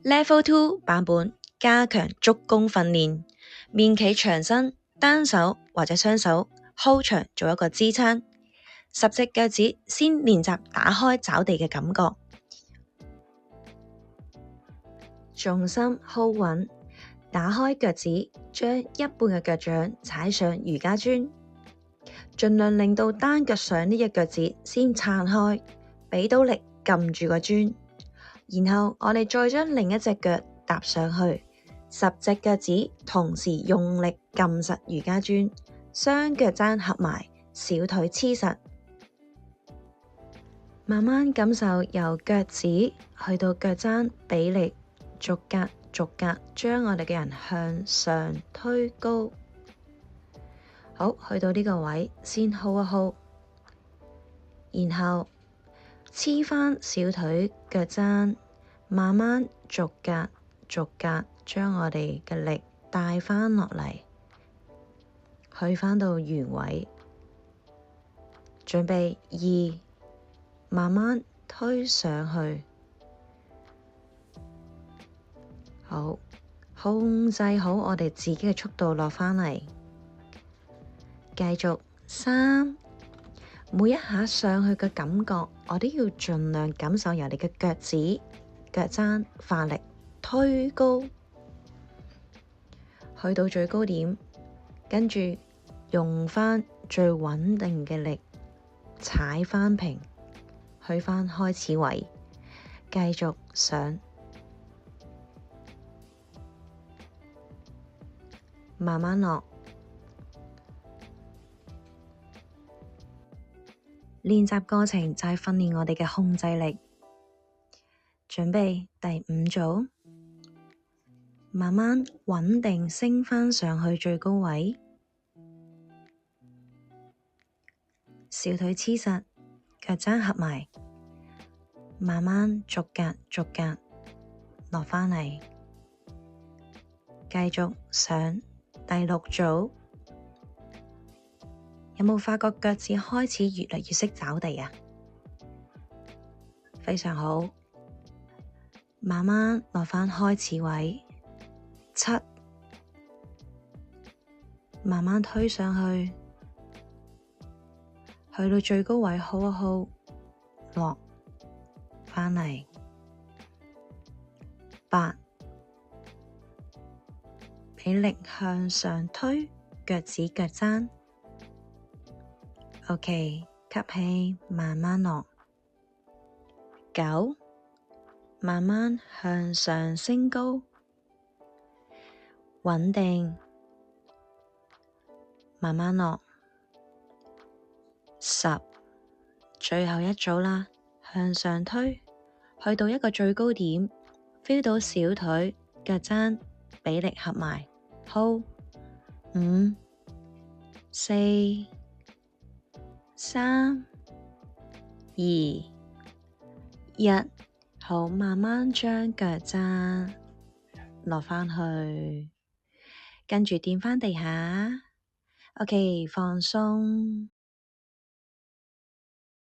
Level 2版本加強足弓訓練，面企長身，單手或者雙手 hold 長做一個支撐，10隻腳趾先練習打開抓地嘅感覺，重心 hold 穩，打開腳趾，將一半嘅腳掌踩上瑜伽磚，盡量令到單腳上呢隻腳趾先撐開，俾到力撳住個磚。然後我哋再將另一隻腳踏上去，10隻腳趾同時用力撳實瑜伽磚，雙腳踭合埋，小腿黐實，慢慢感受由腳趾去到腳踭比力，逐格逐格將我哋嘅人向上推高。好，去到呢個位先 hold 一 hold， 然後黐返小腿腳踭，慢慢逐格逐格將我哋嘅力帶返落嚟，去返到原位。準備2，慢慢推上去。好，控制好我哋自己嘅速度落返嚟。繼續3，每一下上去嘅感覺，我都要盡量感受由你嘅腳趾、腳踭發力推高，去到最高點，跟住用返最穩定嘅力踩返平，去返開始位，繼續上，慢慢落。練習過程就係訓練我哋嘅控制力。準備第5組，慢慢穩定升返上去最高位，小腿黐實，腳踭合埋，慢慢逐格逐格落返嚟，繼續上第6組。有冇發覺腳趾開始越嚟越識找地啊？非常好，慢慢落返開始位，7，慢慢推上去，去到最高位 hold 一 hold， 落返嚟，8，俾力向上推，腳趾腳踭。OK， 吸氣，慢慢落。9，慢慢向上升高，穩定，慢慢落。10，最後一組啦，向上推，去到一個最高點 ，feel 到小腿、腳踭比力合埋 ，hold。5、4、3、2、1，好，慢慢將腳踭落返去，跟住墊返地下。OK， 放鬆。